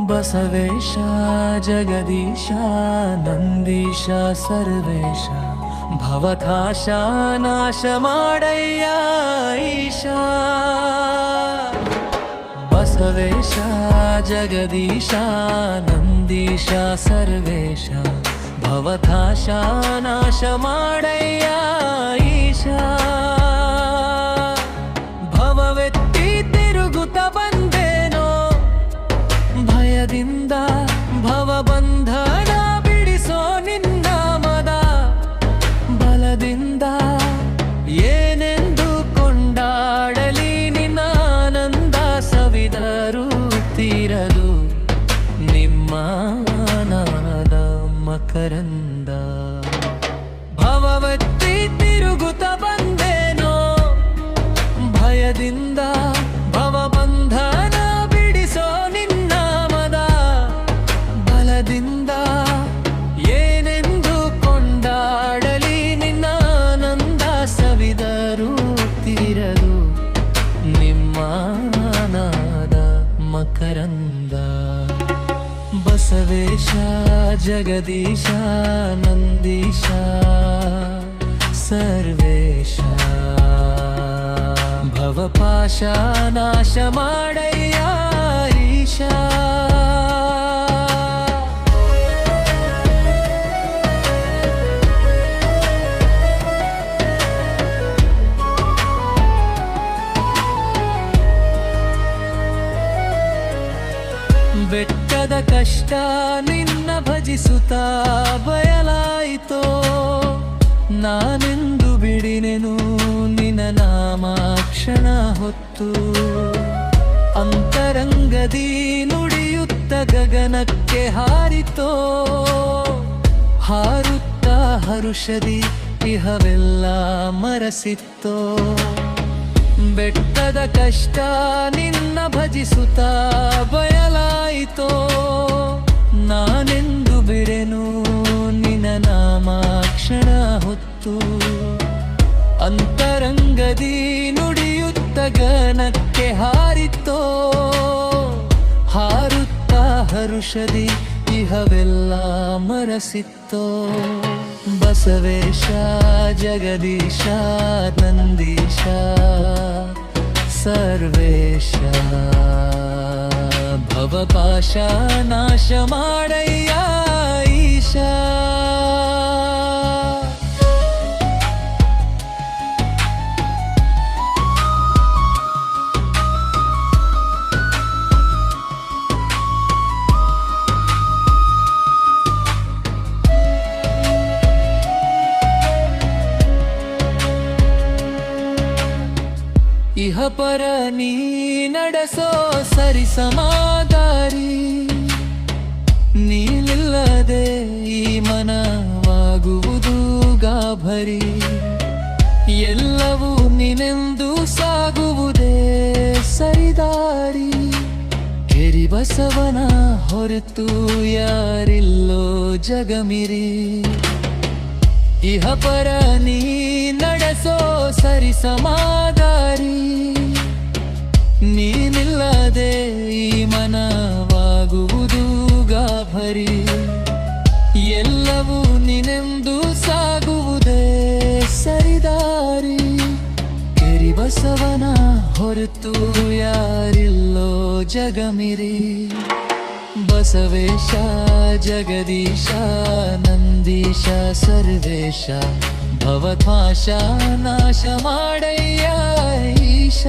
ಬಸವೇಶ ಜಗದೀಶ ನಂದೀಶ ಸರ್ವೇಶ ಭವತಾಶ ನಾಶ ಮಾಡಯ್ಯ ಈಶ ಬಸವೇಶ ಜಗದೀಶ ನಂದೀಶ ಸರ್ವೇಶ ಭವತಾಶ ನಾಶ ಮಾಡಯ್ಯ ಈಶ ಭವವೆತ್ತಿ ತಿರುಗುತ್ತ ಬಂದೇನೋ ಭಯದಿಂದ ಭವಬಂಧನ ಬಿಡಿಸೋ ನಿನ್ನ ಮದ ಬಲದಿಂದ ಏನೆಂದು ಕೊಂಡಾಡಲಿ ನಿನ್ನ ಆನಂದ ಸವಿದರು ತೀರಲು ನಿಮ್ಮ ನಾದ ಮಕರಂದ ಭವವೆತ್ತಿ ತಿರುಗುತ್ತ ಬಂದೇನೋ ಭಯದಿಂದ ಭವಬಂಧನ ಬಿಡಿಸೋ ನಿನ್ನ ಮದ ಬಲದಿಂದ ಏನೆಂದು ಕೊಂಡಾಡಲಿ ನಿನ್ನ ಆನಂದ ಸವಿದರು ತೀರಲು ನಿಮ್ಮ ನಾದ ಮಕರಂದ ಬಸವೇಶ ಜಗದೀಶ ನಂದೀಶ ಸರ್ವೇಶ ಭವಪಾಶ ನಾಶ ಮಾಡಯ್ಯ ಈಶ ಬೆಟ್ಟದ ಕಷ್ಟ ನಿನ್ನ ಭಜಿಸುತ್ತಾ ಬಯಲಾಯಿತೋ ನಾನೆಂದು ಬಿಡಿನೆನು ನಿನ್ನ ನಾಮ ಕ್ಷಣ ಹೊತ್ತು ಅಂತರಂಗದಿ ನುಡಿಯುತ್ತ ಗಗನಕ್ಕೆ ಹಾರಿತೋ ಹಾರುತ್ತ ಹರುಷದಿ ಇಹವೆಲ್ಲ ಮರಸಿತ್ತೋ ಬೆಟ್ಟದ ಕಷ್ಟ ನಿನ್ನ ಭಜಿಸುತ್ತಾ ಬಯಲಾಯಿತೋ ನಾನೆಂದು ಬಿಡೆನು ನಿನ್ನ ನಾಮ ಕ್ಷಣ ಹೊತ್ತು ಅಂತರಂಗದಿ ನುಡಿಯುತ್ತ ಗಗನಕ್ಕೆ ಹಾರಿತೋ ಹಾರುತ್ತ ಹರುಷದಿ ಇಹವೆಲ್ಲ ಮರಸಿತ್ತೋ ಬಸವೇಶ ಜಗದೀಶ ನಂದೀಶ ಸರ್ವೇಶ ಭವಪಾಶ ನಾಶ ಮಾಡಯ್ಯ ಈಶ ಇಹ ಪರ ನೀ ನಡೆಸೋ ಸರಿ ಸಮಾಧಾರಿ ನೀನಿಲ್ಲದೆ ಈ ಮನವಾಗುವುದು ಗಾಭರಿ ಎಲ್ಲವೂ ನಿನೆಂದು ಸಾಗುವುದೇ ಸರಿದಾರಿ ಕೆರಿ ಬಸವನ ಹೊರತು ಯಾರಿಲ್ಲೋ ಜಗಮಿರಿ ಇಹ ಪರ ನೀ ನಡೆಸೋ ಸರಿ ಸಮಾಧಾರಿ ನೀನಿಲ್ಲದೆ ಈ ಮನವಾಗುವುದು ಗಾಭರಿ ಎಲ್ಲವೂ ನಿನೆಂದು ಸಾಗುವುದೇ ಸರಿದಾರಿ ಕೆರಿ ಬಸವನ ಹೊರತು ಯಾರಿಲ್ಲೋ ಜಗಮಿರಿ ಬಸವೇಶ ಜಗದೀಶ ನಂದೀಶ ಸರ್ವೇಶ ಭವತ್ವಾಶ ನಾಶ ಮಾಡಯ್ಯ ಈಶ